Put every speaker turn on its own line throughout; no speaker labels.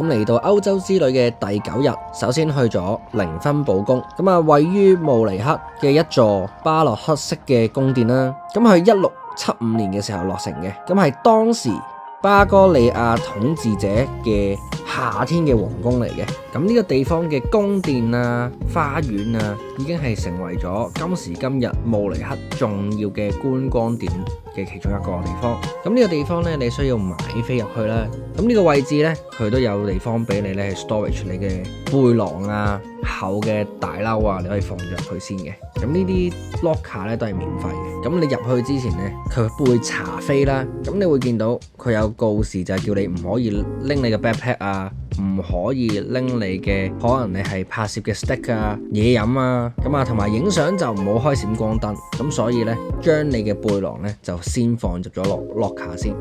咁嚟到歐洲之旅嘅第9日，首先去咗靈芬堡宮，咁位於慕尼黑嘅一座巴洛克式嘅宮殿啦。咁佢1675年嘅時候落成嘅，咁係當時巴哥利亞統治者嘅夏天嘅皇宮嚟嘅。咁呢個地方嘅宮殿啊、花園啊，已經係成為咗今時今日慕尼黑重要嘅觀光點嘅其中一個地方。咁呢個地方呢，你需要買飛入去啦。咁呢個位置呢，佢都有地方俾你咧去 storage 你嘅背囊啊、厚嘅大褸啊，你可以放入去先嘅。咁呢啲 locker 咧都係免費嘅。咁你入去之前呢，佢會查飛啦。咁你會見到佢有告示，就係叫你唔可以拎你嘅 backpack 啊，唔可以拎你嘅可能你係拍攝嘅 stick 啊、嘢飲啊，同埋影相就唔好開閃光燈。咁所以呢，將你嘅背囊呢就先放入咗落 locker 先。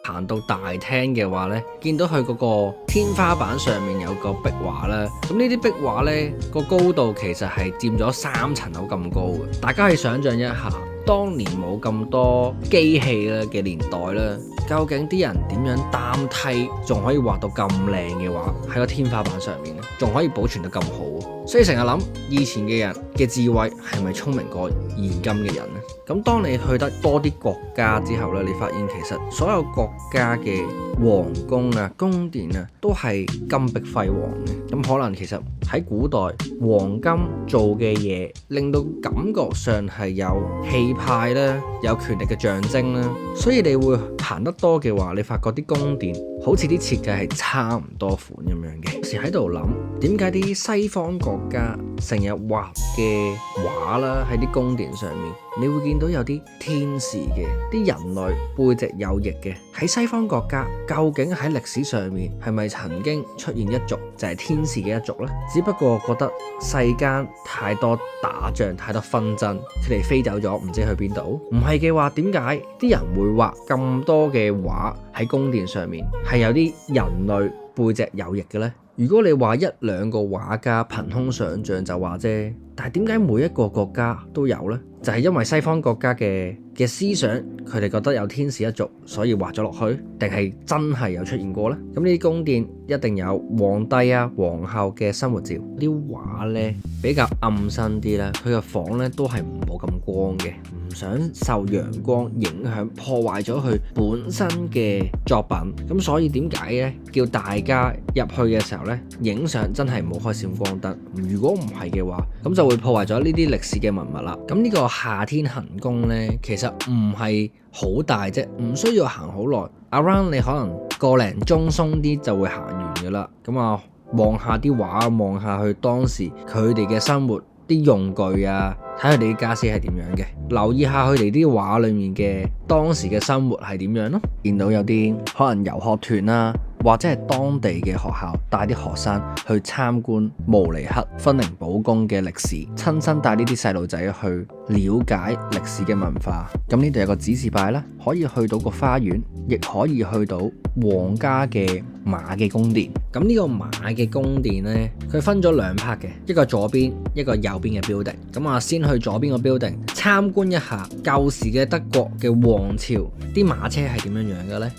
行到大廳嘅話呢，見到佢嗰個天花板上面有個壁畫啦。咁呢啲壁畫呢，個高度其實係佔咗3層樓咁高嘅。大家可以想象一下，當年冇咁多機器啦嘅年代啦，究竟啲人點樣擔梯仲可以畫到咁靚嘅畫喺個天花板上面呢，仲可以保存得咁好。所以成日諗以前嘅人嘅智慧係咪聰明過現今嘅人呢？咁當你去得多啲國家之後咧，你發現其實所有國家嘅皇宮啊、宮殿啊都係金碧輝煌嘅。咁可能其實喺古代黃金做嘅嘢，令到感覺上係有氣派啦、有權力嘅象徵啦。所以你會行得多嘅話，你發覺啲宮殿好似啲設計係差唔多款咁樣嘅。有時喺度諗，點解啲西方國家成日畫嘅畫啦，喺啲宮殿上面，你會見到有啲天使嘅，啲人類背脊有翼嘅。喺西方國家，究竟喺歷史上面係咪曾經出現一族就係天使嘅一族呢？只不過覺得世間太多打仗、太多紛爭，佢哋飛走咗，唔知去邊度。唔係嘅話，點解啲人會畫咁多嘅畫喺宮殿上面，係有啲人類背脊有翼嘅呢？如果你話1、2個畫家憑空想像就話啫，但係點解每一個國家都有呢？就係因為西方國家嘅思想，佢哋覺得有天使一族，所以畫咗落去，定係真係有出現過呢？咁呢啲宮殿一定有皇帝啊、皇后嘅生活照，啲畫呢比較暗身啲啦，佢個房呢都係冇咁光嘅，唔想受陽光影響破壞咗佢本身嘅作品。咁所以點解呢？叫大家入去嘅時候呢，影相真係唔好開閃光燈。如果唔係嘅話，咁就會破壞咗呢啲歷史嘅文物啦。咁呢個夏天行宮呢，其實唔係好大啫，唔需要行好耐。around 你可能個零鐘鬆啲就會行完噶啦。咁望下啲畫，望下去當時佢哋嘅生活啲用具啊，睇佢哋啲家私係點樣嘅，留意下佢哋啲畫裏面嘅當時嘅生活係點樣咯。見到有啲可能遊學團啦，或者係當地嘅學校帶啲學生去參觀慕尼黑芬寧堡宮嘅歷史，親身帶呢啲細路仔去了解歷史嘅文化。咁呢度有個指示牌啦，可以去到個花園，亦可以去到皇家嘅馬嘅宮殿。咁呢個馬嘅宮殿呢，佢分咗2 part 嘅，一個左邊，一個右邊嘅 building。咁先去左邊個 building 參觀一下舊時嘅德國嘅王朝啲馬車係點樣樣嘅呢？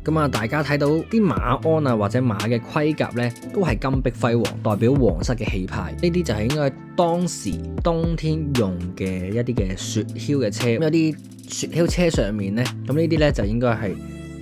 咁大家睇到啲馬鞍啊或者馬嘅盔甲呢，都係金碧輝煌，代表皇室嘅氣派。呢啲就係應該當時冬天用嘅一啲嘅雪橇嘅車。有啲雪橇車上面呢，咁呢啲呢就應該係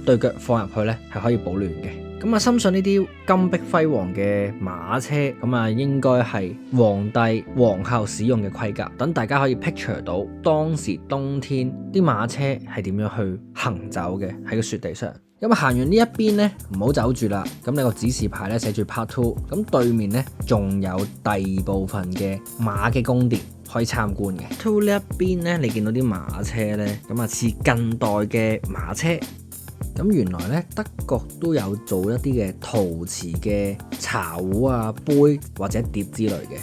對腳放入去呢，係可以保暖嘅。咁深信呢啲金碧輝煌嘅馬車，咁應該係皇帝皇后使用嘅盔甲。等大家可以 picture 到當時冬天啲馬車係點樣去行走嘅喺個雪地上。咁行完呢一邊呢，唔好走住啦。咁你個指示牌呢，寫住 Part 2，咁對面呢，仲有第2部分嘅馬嘅宮殿可以參觀嘅。2呢一邊呢，你見到啲馬車呢，咁似近代嘅馬車。咁原來咧德國都有做一啲嘅陶瓷嘅茶壺啊、杯或者碟之類嘅。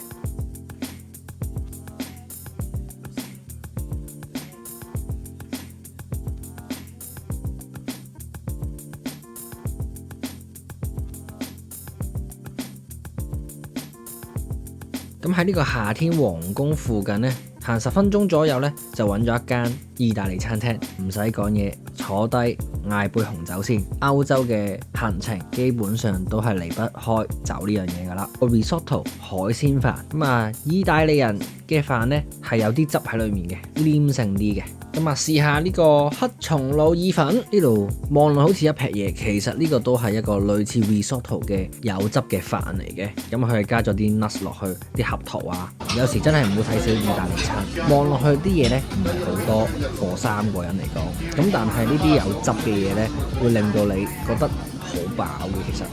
咁喺呢個夏天皇宮附近呢，行10分鐘左右呢，就揾咗一間意大利餐廳，唔使講嘢，坐低嗌杯紅酒先。歐洲嘅行程基本上都係離不開酒呢樣嘢噶啦。個 risotto 海鮮飯，咁啊意大利人嘅飯呢係有啲汁喺裏面嘅，黏性啲嘅。咁啊試下呢個黑松露意粉，呢度望落好似一撇嘢，其實呢個都係一個類似 risotto 嘅有汁嘅飯嚟嘅。咁佢係加咗啲 nuts 落去，啲合桃啊。有時真係唔好睇小意大利餐，望落去啲嘢呢唔係好多，for 3個人嚟講。咁但係呢啲有汁嘅嘢呢，會令到你覺得好飽嘅。其實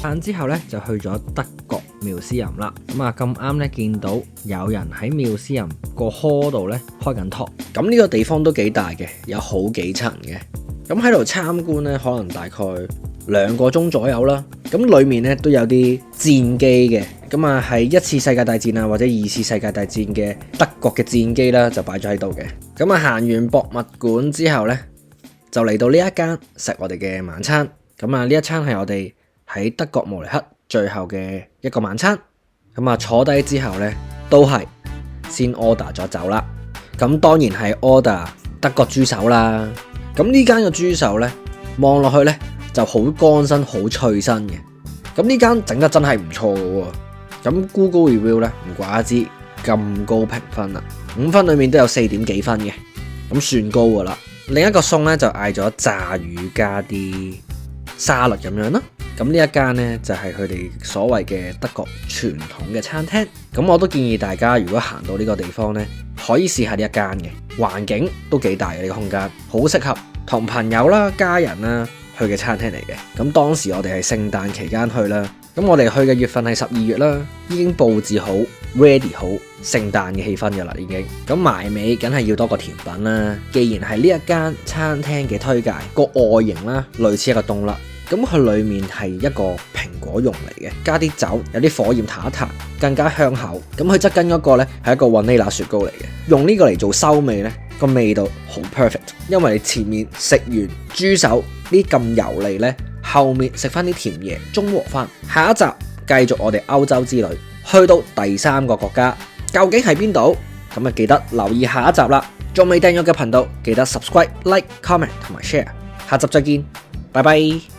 飯之後呢，就去咗德國妙思林啦。咁啊咁啱呢，見到有人喺妙思林個 hall 度呢開緊 talk。咁呢個地方都幾大嘅，有好幾層嘅。咁喺度參觀呢，可能大概2個鐘左右啦。咁裏面呢都有啲戰機嘅。咁啊係1次世界大戰啊或者2次世界大戰嘅德國嘅戰機啦，就擺咗喺度嘅。咁啊行完博物館之後呢，就嚟到呢一間食我哋嘅晚餐。咁啊呢一餐係我哋喺德國慕尼黑最後嘅一個晚餐。咁啊坐低之後呢，都係先 order 咗酒啦。咁當然係 order 德國豬手啦。咁呢間嘅豬手呢，望落去呢就好乾身好脆身嘅。咁呢間整得真係唔錯嘅喎。咁 Google Review 呢，唔怪得知咁高評分啦，5分裏面都有4點幾分嘅，咁算高噶啦。另一個餸呢，就嗌咗炸魚加啲沙律咁樣啦。咁呢一間呢，就係佢哋所謂嘅德國傳統嘅餐廳。咁我都建議大家如果行到呢個地方呢，可以試下呢一間嘅，環境都幾大嘅，呢個空間，好適合同朋友啦、家人啦去嘅餐廳嚟嘅。咁當時我哋係聖誕期間去啦，咁我哋去嘅月份係12月啦，已經佈置好 ready 好聖誕嘅氣氛㗎啦已經。咁埋尾梗係要多個甜品啦。既然係呢一間餐廳嘅推介，個外形啦類似一個冬甩，咁佢裡面係一個蘋果蓉嚟嘅，加啲酒，有啲火焰彈一彈，更加香口。咁佢側跟嗰個呢係一個雲呢拿雪糕嚟嘅，用呢個嚟做收尾呢，個味道好 perfect。因為你前面食完豬手呢咁油膩呢，後面食翻啲甜嘢中和翻。下一集繼續我哋歐洲之旅，去到第3個國家，究竟係邊度？咁啊記得留意下一集啦。仲未訂閱嘅頻道記得 subscribe、like、comment 同埋 share。下集再見，拜拜。